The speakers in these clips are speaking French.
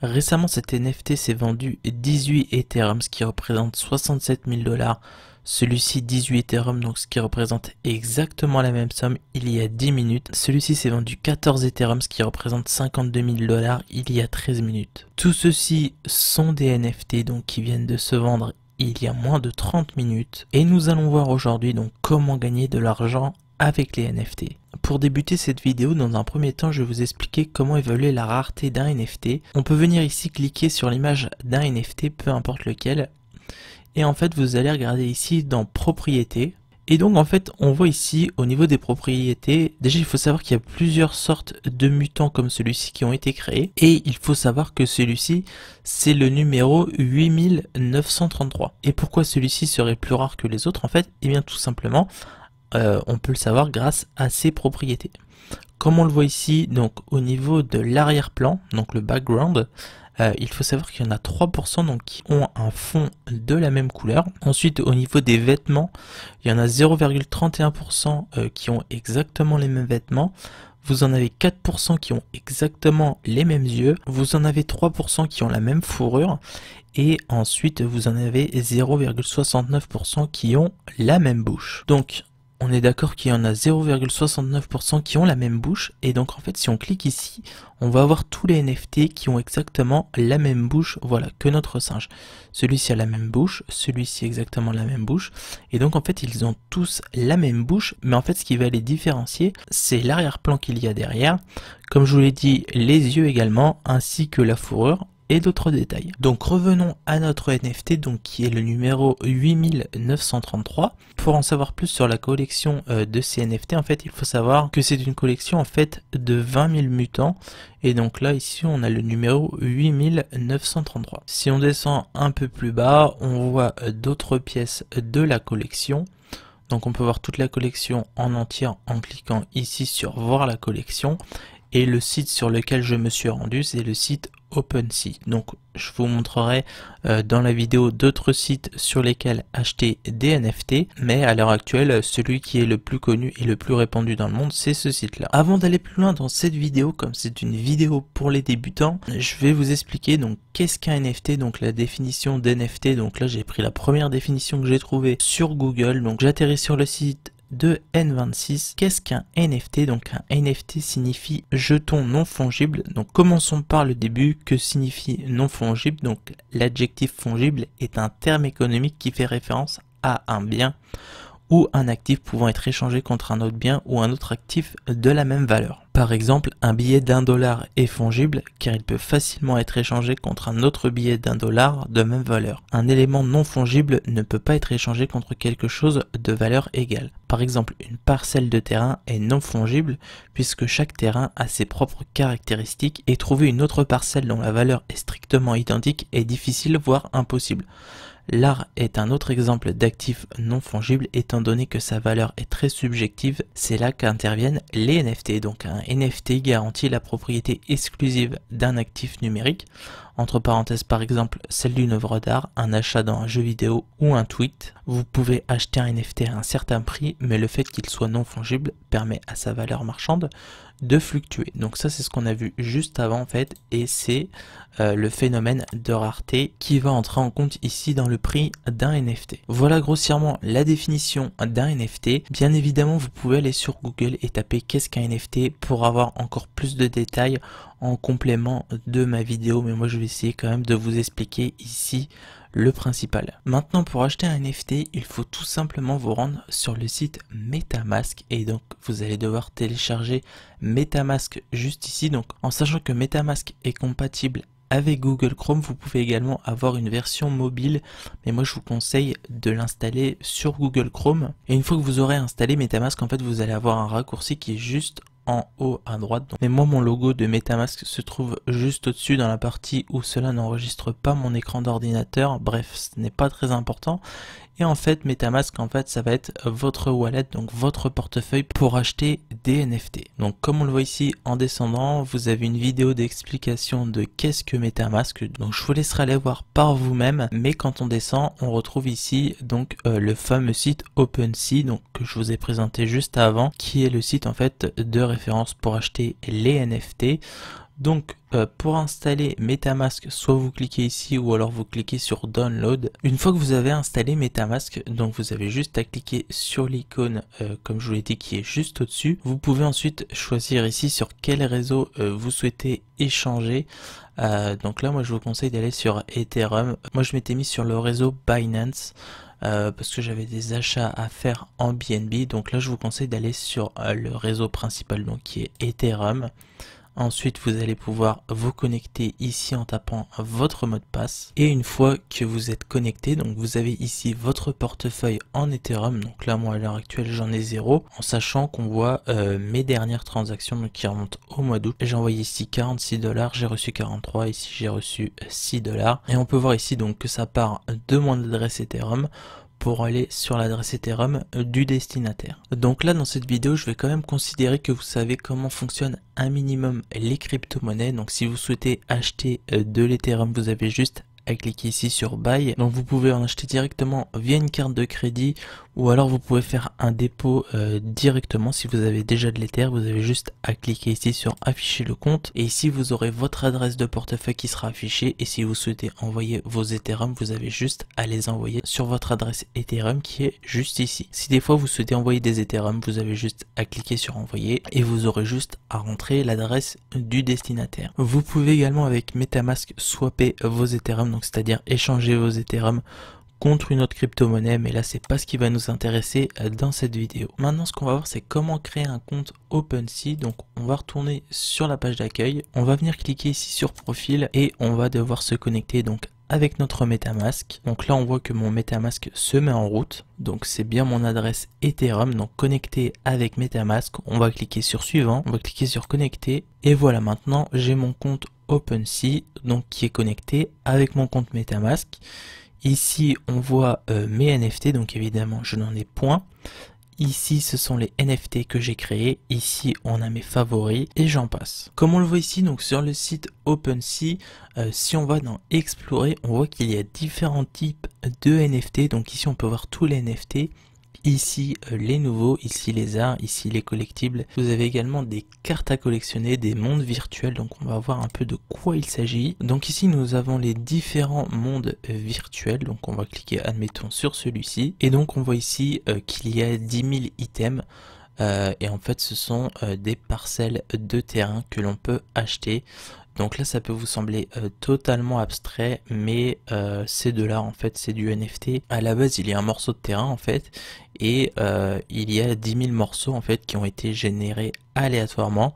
Récemment, cet NFT s'est vendu 18 Ethereum, ce qui représente 67 000 $. Celui-ci 18 Ethereum, donc ce qui représente exactement la même somme il y a 10 minutes. Celui-ci s'est vendu 14 Ethereum, ce qui représente 52 000 $ il y a 13 minutes. Tout ceci sont des NFT donc qui viennent de se vendre il y a moins de 30 minutes. Et nous allons voir aujourd'hui donc comment gagner de l'argent avec les NFT. Pour débuter cette vidéo, dans un premier temps, je vais vous expliquer comment évaluer la rareté d'un NFT. On peut venir ici cliquer sur l'image d'un NFT, peu importe lequel. Et en fait, vous allez regarder ici dans propriétés. Et donc en fait, on voit ici au niveau des propriétés, déjà il faut savoir qu'il y a plusieurs sortes de mutants comme celui-ci qui ont été créés. Et il faut savoir que celui-ci, c'est le numéro 8933. Et pourquoi celui-ci serait plus rare que les autres en fait? Eh bien tout simplement, on peut le savoir grâce à ses propriétés. Comme on le voit ici, donc au niveau de l'arrière-plan, donc le background, il faut savoir qu'il y en a 3% donc, qui ont un fond de la même couleur. Ensuite, au niveau des vêtements, il y en a 0,31% qui ont exactement les mêmes vêtements. Vous en avez 4% qui ont exactement les mêmes yeux. Vous en avez 3% qui ont la même fourrure. Et ensuite, vous en avez 0,69% qui ont la même bouche. Donc, on est d'accord qu'il y en a 0,69% qui ont la même bouche, et donc en fait si on clique ici, on va avoir tous les NFT qui ont exactement la même bouche, voilà, que notre singe. Celui-ci a la même bouche, celui-ci exactement la même bouche, et donc en fait ils ont tous la même bouche, mais en fait ce qui va les différencier, c'est l'arrière-plan qu'il y a derrière, comme je vous l'ai dit, les yeux également, ainsi que la fourrure, et d'autres détails. Donc revenons à notre NFT donc qui est le numéro 8933. Pour en savoir plus sur la collection de ces NFT, en fait il faut savoir que c'est une collection en fait de 20 000 mutants, et donc là ici on a le numéro 8933. Si on descend un peu plus bas, on voit d'autres pièces de la collection. Donc on peut voir toute la collection en entière en cliquant ici sur voir la collection. Et le site sur lequel je me suis rendu, c'est le site OpenSea. Donc je vous montrerai dans la vidéo d'autres sites sur lesquels acheter des NFT, mais à l'heure actuelle, celui qui est le plus connu et le plus répandu dans le monde, c'est ce site-là. Avant d'aller plus loin dans cette vidéo, comme c'est une vidéo pour les débutants, je vais vous expliquer donc qu'est-ce qu'un NFT, donc la définition d'NFT. Donc là j'ai pris la première définition que j'ai trouvée sur Google, donc j'atterris sur le site de N26. Qu'est-ce qu'un NFT? Donc un NFT signifie jeton non fongible. Donc commençons par le début. Que signifie non fongible? Donc l'adjectif fongible est un terme économique qui fait référence à un bien ou un actif pouvant être échangé contre un autre bien ou un autre actif de la même valeur. Par exemple, un billet d'1 $ est fongible car il peut facilement être échangé contre un autre billet d'1 $ de même valeur. Un élément non fongible ne peut pas être échangé contre quelque chose de valeur égale. Par exemple, une parcelle de terrain est non fongible puisque chaque terrain a ses propres caractéristiques et trouver une autre parcelle dont la valeur est strictement identique est difficile voire impossible. L'art est un autre exemple d'actif non fongible étant donné que sa valeur est très subjective, c'est là qu'interviennent les NFT. Donc un NFT garantit la propriété exclusive d'un actif numérique, entre parenthèses par exemple celle d'une œuvre d'art, un achat dans un jeu vidéo ou un tweet. Vous pouvez acheter un NFT à un certain prix, mais le fait qu'il soit non fongible permet à sa valeur marchande de fluctuer. Donc ça c'est ce qu'on a vu juste avant en fait, et c'est le phénomène de rareté qui va entrer en compte ici dans le prix d'un NFT. Voilà grossièrement la définition d'un NFT. Bien évidemment vous pouvez aller sur Google et taper qu'est-ce qu'un NFT pour avoir encore plus de détails en complément de ma vidéo, mais moi je vais essayer quand même de vous expliquer ici le principal. Maintenant pour acheter un NFT, il faut tout simplement vous rendre sur le site MetaMask et donc vous allez devoir télécharger MetaMask juste ici. Donc en sachant que MetaMask est compatible avec Google Chrome, vous pouvez également avoir une version mobile, mais moi je vous conseille de l'installer sur Google Chrome. Et une fois que vous aurez installé MetaMask, en fait vous allez avoir un raccourci qui est juste en haut à droite. Mais moi mon logo de MetaMask se trouve juste au-dessus dans la partie où cela n'enregistre pas mon écran d'ordinateur. Bref, ce n'est pas très important. Et en fait MetaMask en fait ça va être votre wallet, donc votre portefeuille pour acheter des NFT. Donc comme on le voit ici en descendant, vous avez une vidéo d'explication de qu'est-ce que MetaMask. Donc je vous laisserai aller voir par vous-même, mais quand on descend on retrouve ici donc le fameux site OpenSea, donc que je vous ai présenté juste avant, qui est le site en fait de référence pour acheter les NFT. Donc pour installer MetaMask, soit vous cliquez ici ou alors vous cliquez sur Download. Une fois que vous avez installé MetaMask, donc vous avez juste à cliquer sur l'icône comme je vous l'ai dit qui est juste au-dessus. Vous pouvez ensuite choisir ici sur quel réseau vous souhaitez échanger. Donc là moi je vous conseille d'aller sur Ethereum. Moi je m'étais mis sur le réseau Binance. Parce que j'avais des achats à faire en BNB, donc là je vous conseille d'aller sur le réseau principal donc qui est Ethereum. Ensuite, vous allez pouvoir vous connecter ici en tapant votre mot de passe. Et une fois que vous êtes connecté, donc vous avez ici votre portefeuille en Ethereum. Donc là, moi à l'heure actuelle, j'en ai 0. En sachant qu'on voit mes dernières transactions donc, qui remontent au mois d'août. J'ai envoyé ici 46 $, j'ai reçu 43. Ici, j'ai reçu 6 $. Et on peut voir ici donc que ça part de mon adresse Ethereum pour aller sur l'adresse Ethereum du destinataire. Donc là dans cette vidéo je vais quand même considérer que vous savez comment fonctionnent un minimum les crypto-monnaies. Donc si vous souhaitez acheter de l'Ethereum, vous avez juste à cliquer ici sur Buy. Donc vous pouvez en acheter directement via une carte de crédit ou alors vous pouvez faire un dépôt directement. Si vous avez déjà de l'Ether, vous avez juste à cliquer ici sur afficher le compte et ici vous aurez votre adresse de portefeuille qui sera affichée. Et si vous souhaitez envoyer vos Ethereum, vous avez juste à les envoyer sur votre adresse Ethereum qui est juste ici. Si des fois vous souhaitez envoyer des Ethereum, vous avez juste à cliquer sur envoyer et vous aurez juste à rentrer l'adresse du destinataire. Vous pouvez également avec MetaMask swapper vos Ethereum, donc c'est-à-dire échanger vos Ethereum contre une autre crypto-monnaie, mais là c'est pas ce qui va nous intéresser dans cette vidéo. Maintenant ce qu'on va voir c'est comment créer un compte OpenSea. Donc on va retourner sur la page d'accueil, on va venir cliquer ici sur profil et on va devoir se connecter donc avec notre MetaMask. Donc là on voit que mon MetaMask se met en route, donc c'est bien mon adresse Ethereum, donc connecté avec MetaMask. On va cliquer sur suivant, on va cliquer sur connecter et voilà, maintenant j'ai mon compte OpenSea donc qui est connecté avec mon compte MetaMask. Ici on voit mes NFT, donc évidemment je n'en ai point. Ici ce sont les NFT que j'ai créés, ici on a mes favoris et j'en passe. Comme on le voit ici donc sur le site OpenSea, si on va dans explorer, on voit qu'il y a différents types de NFT. Donc ici on peut voir tous les NFT. Ici les nouveaux, ici les arts, ici les collectibles. Vous avez également des cartes à collectionner, des mondes virtuels, donc on va voir un peu de quoi il s'agit. Donc ici nous avons les différents mondes virtuels, donc on va cliquer admettons sur celui-ci. Et donc on voit ici qu'il y a 10 000 items. Et en fait ce sont des parcelles de terrain que l'on peut acheter. Donc là ça peut vous sembler totalement abstrait, mais ces deux-là en fait c'est du NFT. À la base il y a un morceau de terrain en fait, et il y a 10 000 morceaux en fait qui ont été générés aléatoirement.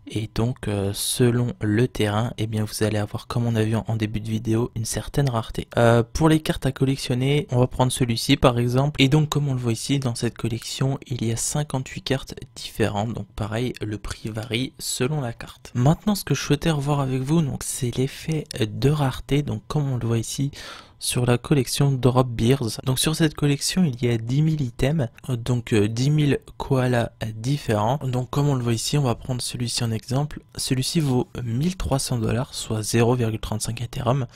Et donc selon le terrain, eh bien vous allez avoir, comme on a vu en début de vidéo, une certaine rareté. Pour les cartes à collectionner, on va prendre celui-ci par exemple. Et donc comme on le voit ici, dans cette collection, il y a 58 cartes différentes. Donc pareil, le prix varie selon la carte. Maintenant ce que je souhaitais revoir avec vous, donc c'est l'effet de rareté. Donc comme on le voit ici, sur la collection Drop Bears. Donc sur cette collection il y a 10 000 items, donc 10 000 koalas différents. Donc comme on le voit ici, on va prendre celui-ci en exemple. Celui-ci vaut 1300 $, soit 0,35 Ethereum.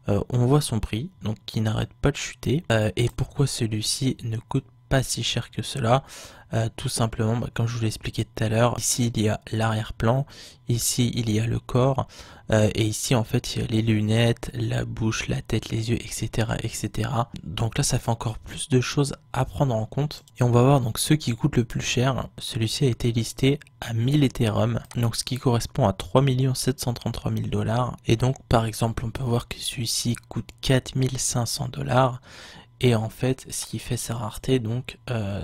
On voit son prix, donc qui n'arrête pas de chuter. Et pourquoi celui-ci ne coûte pas si cher que cela? Tout simplement, comme je vous l'ai expliqué tout à l'heure, ici il y a l'arrière-plan, ici il y a le corps, et ici en fait il y a les lunettes, la bouche, la tête, les yeux, etc., etc. Donc là ça fait encore plus de choses à prendre en compte. Et on va voir donc ceux qui coûtent le plus cher. Celui-ci a été listé à 1000 Ethereum, donc ce qui correspond à 3 733 000 $. Et donc par exemple on peut voir que celui-ci coûte 4500 $. Et en fait, ce qui fait sa rareté, donc,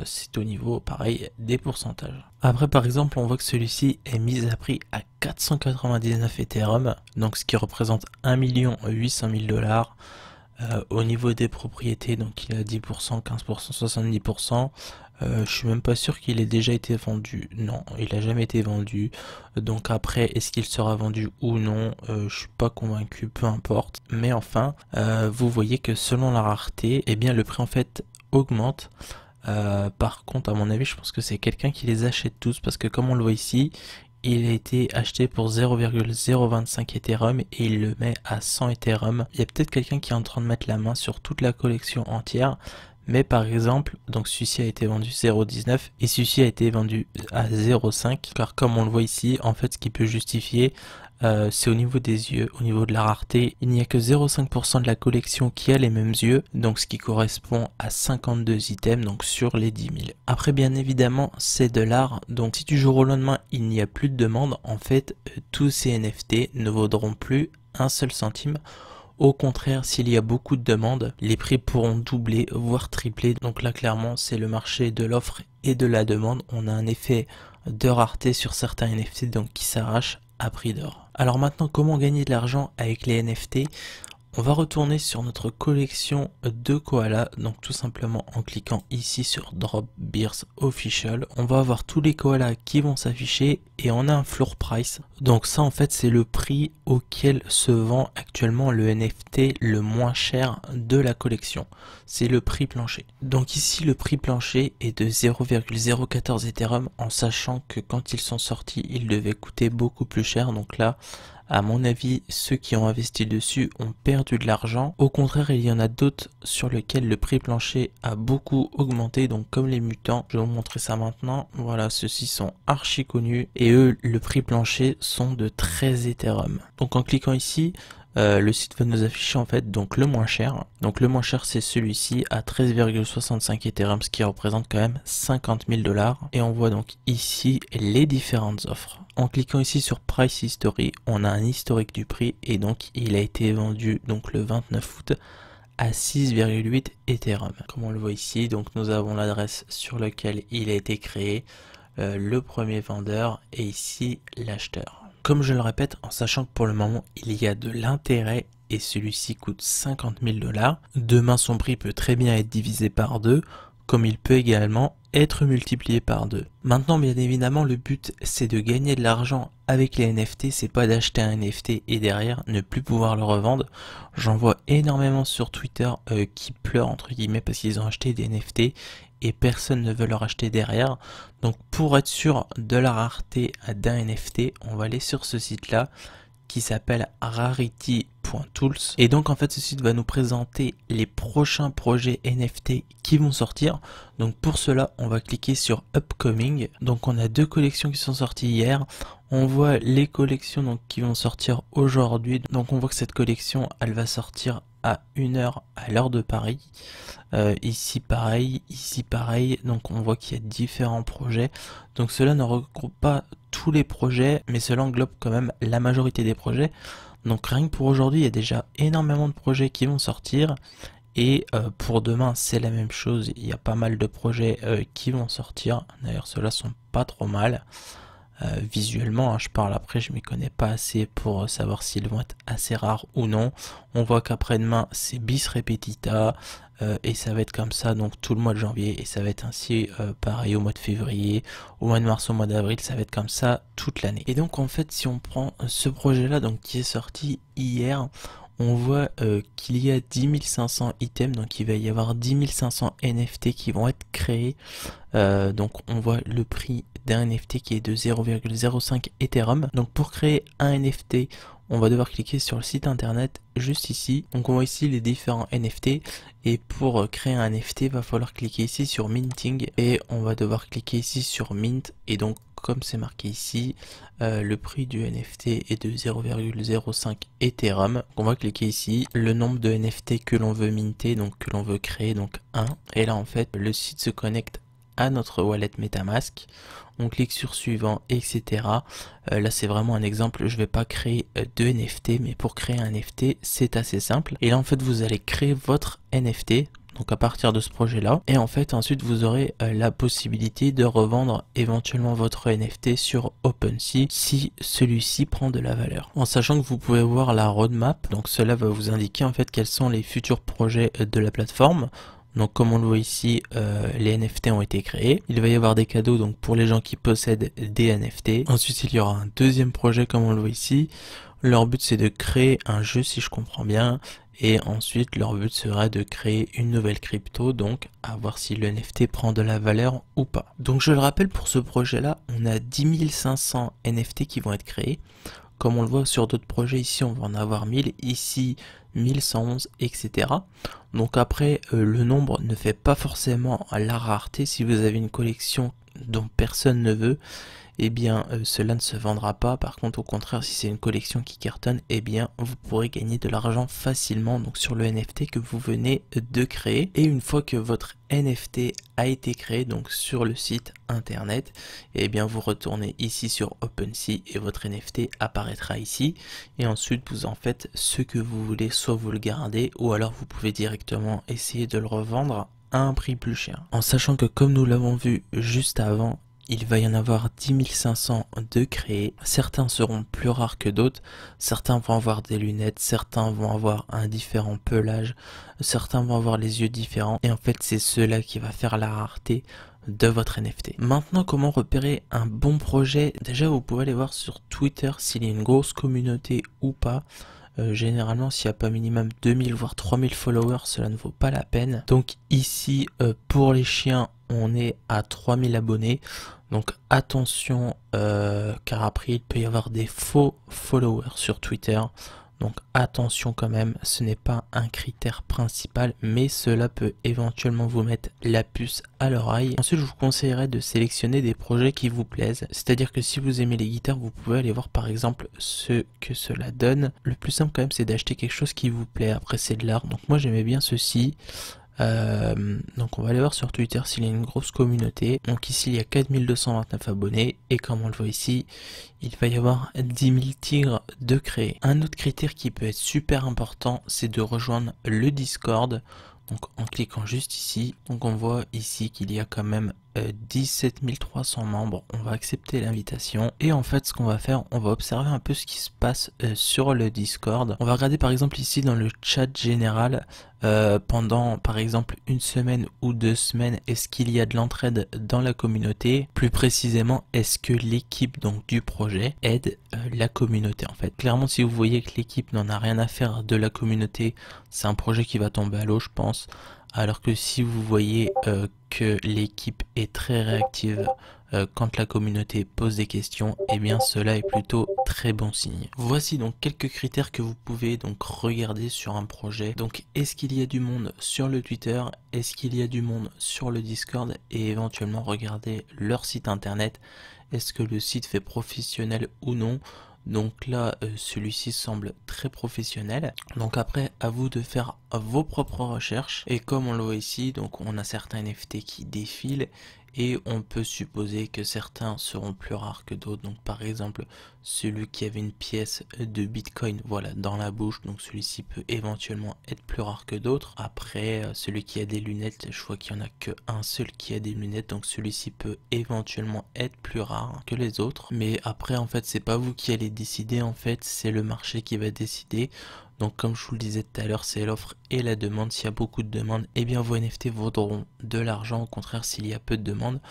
c'est au niveau, pareil, des pourcentages. Après, par exemple, on voit que celui-ci est mis à prix à 499 Ethereum, donc ce qui représente 1 800 000 $. Au niveau des propriétés, donc il a 10%, 15%, 70%. Je suis même pas sûr qu'il ait déjà été vendu. Non, il a jamais été vendu. Donc après, est-ce qu'il sera vendu ou non? Je suis pas convaincu, peu importe. Mais enfin, vous voyez que selon la rareté, eh bien le prix en fait augmente. Par contre, à mon avis, je pense que c'est quelqu'un qui les achète tous, parce que comme on le voit ici, il a été acheté pour 0,025 Ethereum et il le met à 100 Ethereum. Il y a peut-être quelqu'un qui est en train de mettre la main sur toute la collection entière. Mais par exemple, donc celui-ci a été vendu 0,19 et celui-ci a été vendu à 0,5, car comme on le voit ici, en fait ce qui peut justifier c'est au niveau des yeux, au niveau de la rareté. Il n'y a que 0,5% de la collection qui a les mêmes yeux, donc ce qui correspond à 52 items donc sur les 10 000. Après bien évidemment c'est de l'art, donc si du jour au lendemain il n'y a plus de demande, en fait tous ces NFT ne vaudront plus un seul centime. Au contraire, s'il y a beaucoup de demandes, les prix pourront doubler, voire tripler. Donc là, clairement, c'est le marché de l'offre et de la demande. On a un effet de rareté sur certains NFT, donc qui s'arrachent à prix d'or. Alors maintenant, comment gagner de l'argent avec les NFT ? On va retourner sur notre collection de koalas, donc tout simplement en cliquant ici sur Drop Bears Official. On va avoir tous les koalas qui vont s'afficher et on a un floor price. Donc ça en fait c'est le prix auquel se vend actuellement le NFT le moins cher de la collection. C'est le prix plancher. Donc ici le prix plancher est de 0,014 Ethereum en sachant que quand ils sont sortis ils devaient coûter beaucoup plus cher. Donc là à mon avis, ceux qui ont investi dessus ont perdu de l'argent. Au contraire, il y en a d'autres sur lesquels le prix plancher a beaucoup augmenté. Donc comme les mutants, je vais vous montrer ça maintenant. Voilà, ceux-ci sont archi connus. Et eux, le prix plancher sont de 13 Ethereum. Donc en cliquant ici, le site va nous afficher en fait donc le moins cher. Donc le moins cher c'est celui-ci à 13,65 Ethereum, ce qui représente quand même 50 000 $. Et on voit donc ici les différentes offres. En cliquant ici sur Price History, on a un historique du prix et donc il a été vendu donc le 29 août à 6,8 Ethereum. Comme on le voit ici, donc nous avons l'adresse sur laquelle il a été créé, le premier vendeur et ici l'acheteur. Comme je le répète, en sachant que pour le moment il y a de l'intérêt et celui-ci coûte 50 000 $, demain son prix peut très bien être divisé par 2, comme il peut également être multiplié par 2. Maintenant bien évidemment le but c'est de gagner de l'argent avec les NFT, c'est pas d'acheter un NFT et derrière ne plus pouvoir le revendre. J'en vois énormément sur Twitter qui pleurent entre guillemets parce qu'ils ont acheté des NFT et personne ne veut leur acheter derrière. Donc pour être sûr de la rareté d'un NFT, on va aller sur ce site là qui s'appelle rarity.tools et donc en fait ce site va nous présenter les prochains projets NFT qui vont sortir. Donc pour cela on va cliquer sur Upcoming. Donc on a deux collections qui sont sorties hier, on voit les collections donc qui vont sortir aujourd'hui. Donc on voit que cette collection elle va sortir à 1h à l'heure de Paris. Ici pareil, donc on voit qu'il y a différents projets. Donc cela ne regroupe pas tous les projets, mais cela englobe quand même la majorité des projets. Donc rien que pour aujourd'hui, il y a déjà énormément de projets qui vont sortir. Et pour demain, c'est la même chose, il y a pas mal de projets qui vont sortir. D'ailleurs, ceux-là sont pas trop mal. Visuellement, hein, je parle après, je m'y connais pas assez pour savoir s'ils vont être assez rares ou non. On voit qu'après-demain c'est bis repetita et ça va être comme ça donc tout le mois de janvier et ça va être ainsi pareil au mois de février, au mois de mars, au mois d'avril, ça va être comme ça toute l'année. Et donc en fait si on prend ce projet là donc qui est sorti hier, on voit qu'il y a 10 500 items, donc il va y avoir 10 500 NFT qui vont être créés. Donc on voit le prix d'un NFT qui est de 0,05 Ethereum. Donc pour créer un NFT, on va devoir cliquer sur le site internet juste ici. Donc on voit ici les différents NFT et pour créer un NFT, il va falloir cliquer ici sur Minting et on va devoir cliquer ici sur Mint et donc comme c'est marqué ici, le prix du NFT est de 0,05 Ethereum. Donc on va cliquer ici, le nombre de NFT que l'on veut minter, donc que l'on veut créer, donc 1. Et là en fait, le site se connecte à notre wallet MetaMask. On clique sur suivant, etc. Là c'est vraiment un exemple, je vais pas créer de NFT, mais pour créer un NFT, c'est assez simple. Et là en fait, vous allez créer votre NFT. Donc à partir de ce projet là et en fait ensuite vous aurez la possibilité de revendre éventuellement votre NFT sur OpenSea si celui-ci prend de la valeur, en sachant que vous pouvez voir la roadmap. Donc cela va vous indiquer en fait quels sont les futurs projets de la plateforme. Donc comme on le voit ici, les NFT ont été créés. Il va y avoir des cadeaux donc pour les gens qui possèdent des NFT. Ensuite il y aura un deuxième projet comme on le voit ici. Leur but c'est de créer un jeu si je comprends bien. Et ensuite leur but serait de créer une nouvelle crypto, donc à voir si le NFT prend de la valeur ou pas. Donc je le rappelle, pour ce projet là on a 10 500 NFT qui vont être créés. Comme on le voit sur d'autres projets, ici on va en avoir 1000, ici 1111, etc. Donc après le nombre ne fait pas forcément la rareté. Si vous avez une collection dont personne ne veut, eh bien cela ne se vendra pas. Par contre, au contraire, si c'est une collection qui cartonne, eh bien vous pourrez gagner de l'argent facilement donc sur le NFT que vous venez de créer. Et une fois que votre NFT a été créé donc sur le site internet, et bien vous retournez ici sur OpenSea et votre NFT apparaîtra ici, et ensuite vous en faites ce que vous voulez, soit vous le gardez ou alors vous pouvez directement essayer de le revendre à un prix plus cher, en sachant que comme nous l'avons vu juste avant, il va y en avoir 10 500 de créés. Certains seront plus rares que d'autres. Certains vont avoir des lunettes, certains vont avoir un différent pelage, certains vont avoir les yeux différents. Et en fait, c'est cela qui va faire la rareté de votre NFT. Maintenant, comment repérer un bon projet? Déjà, vous pouvez aller voir sur Twitter s'il y a une grosse communauté ou pas. Généralement, s'il n'y a pas minimum 2000 voire 3000 followers, cela ne vaut pas la peine. Donc ici, pour les chiens, on est à 3000 abonnés. Donc attention, car après il peut y avoir des faux followers sur Twitter. Donc attention quand même, ce n'est pas un critère principal, mais cela peut éventuellement vous mettre la puce à l'oreille. Ensuite, je vous conseillerais de sélectionner des projets qui vous plaisent. C'est-à-dire que si vous aimez les guitares, vous pouvez aller voir par exemple ce que cela donne. Le plus simple quand même, c'est d'acheter quelque chose qui vous plaît. Après, c'est de l'art. Donc moi, j'aimais bien ceci. Donc on va aller voir sur Twitter s'il y a une grosse communauté. Donc ici il y a 4229 abonnés et comme on le voit ici, il va y avoir 10 000 tigres de créer. Un autre critère qui peut être super important, c'est de rejoindre le Discord. Donc en cliquant juste ici, donc on voit ici qu'il y a quand même 17 300 membres. On va accepter l'invitation et en fait ce qu'on va faire, on va observer un peu ce qui se passe sur le Discord. On va regarder par exemple ici dans le chat général pendant par exemple une semaine ou 2 semaines, est-ce qu'il y a de l'entraide dans la communauté? Plus précisément, est-ce que l'équipe donc du projet aide la communauté en fait? Clairement, si vous voyez que l'équipe n'en a rien à faire de la communauté, c'est un projet qui va tomber à l'eau, je pense. Alors que si vous voyez que l'équipe est très réactive quand la communauté pose des questions, eh bien cela est plutôt très bon signe. Voici donc quelques critères que vous pouvez donc regarder sur un projet. Donc est-ce qu'il y a du monde sur le Twitter, est-ce qu'il y a du monde sur le Discord, et éventuellement regarder leur site internet. Est-ce que le site fait professionnel ou non? Donc là, celui-ci semble très professionnel. Donc après, à vous de faire vos propres recherches. Et comme on le voit ici, donc on a certains NFT qui défilent. Et on peut supposer que certains seront plus rares que d'autres. Donc par exemple, celui qui avait une pièce de Bitcoin, voilà, dans la bouche. Donc celui-ci peut éventuellement être plus rare que d'autres. Après, celui qui a des lunettes, je vois qu'il n'y en a qu'un seul qui a des lunettes. Donc celui-ci peut éventuellement être plus rare que les autres. Mais après, en fait, c'est pas vous qui allez décider. En fait, c'est le marché qui va décider. Donc comme je vous le disais tout à l'heure, c'est l'offre et la demande. S'il y a beaucoup de demandes, eh bien vos NFT vaudront de l'argent. Au contraire, s'il y a peu de demandes,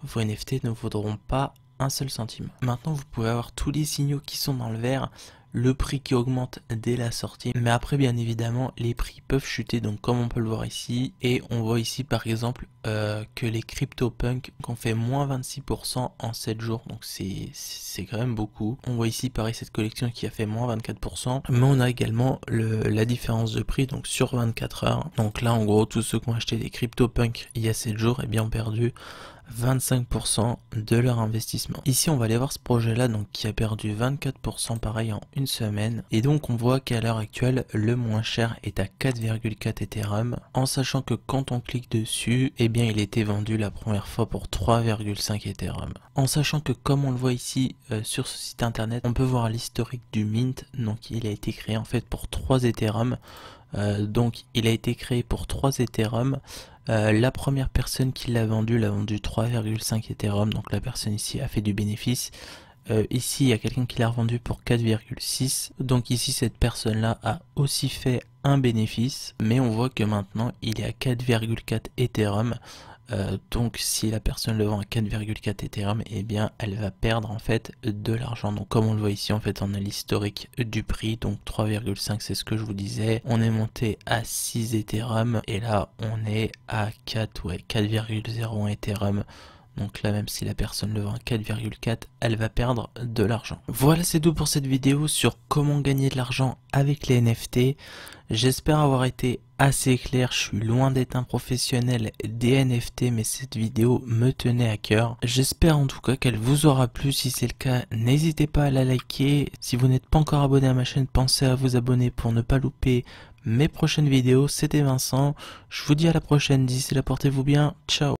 vos NFT ne vaudront pas un seul centime. Maintenant, vous pouvez avoir tous les signaux qui sont dans le vert, le prix qui augmente dès la sortie, mais après bien évidemment les prix peuvent chuter, donc comme on peut le voir ici, et on voit ici par exemple que les CryptoPunk ont fait moins 26% en 7 jours, donc c'est quand même beaucoup. On voit ici pareil cette collection qui a fait moins 24%, mais on a également la différence de prix donc sur 24 heures. Donc là en gros tous ceux qui ont acheté des CryptoPunk il y a 7 jours et bien ont perdu 25% de leur investissement. Ici on va aller voir ce projet là donc qui a perdu 24% pareil en une semaine, et donc on voit qu'à l'heure actuelle le moins cher est à 4,4 Ethereum, en sachant que quand on clique dessus, eh bien il était vendu la première fois pour 3,5 Ethereum. En sachant que comme on le voit ici sur ce site internet, on peut voir l'historique du mint, donc il a été créé en fait pour 3 Ethereum. Donc il a été créé pour 3 Ethereum. La première personne qui l'a vendu 3,5 Ethereum, donc la personne ici a fait du bénéfice. Ici il y a quelqu'un qui l'a revendu pour 4,6, donc ici cette personne là a aussi fait un bénéfice, mais on voit que maintenant il est à 4,4 Ethereum. Donc si la personne le vend à 4,4 Ethereum, eh bien elle va perdre en fait de l'argent. Donc comme on le voit ici, en fait on a l'historique du prix, donc 3,5 c'est ce que je vous disais. On est monté à 6 Ethereum et là on est à 4,01 Ethereum. Donc là, même si la personne le vend à 4,4, elle va perdre de l'argent. Voilà, c'est tout pour cette vidéo sur comment gagner de l'argent avec les NFT. J'espère avoir été assez clair. Je suis loin d'être un professionnel des NFT, mais cette vidéo me tenait à cœur. J'espère en tout cas qu'elle vous aura plu. Si c'est le cas, n'hésitez pas à la liker. Si vous n'êtes pas encore abonné à ma chaîne, pensez à vous abonner pour ne pas louper mes prochaines vidéos. C'était Vincent. Je vous dis à la prochaine. D'ici là, portez-vous bien. Ciao.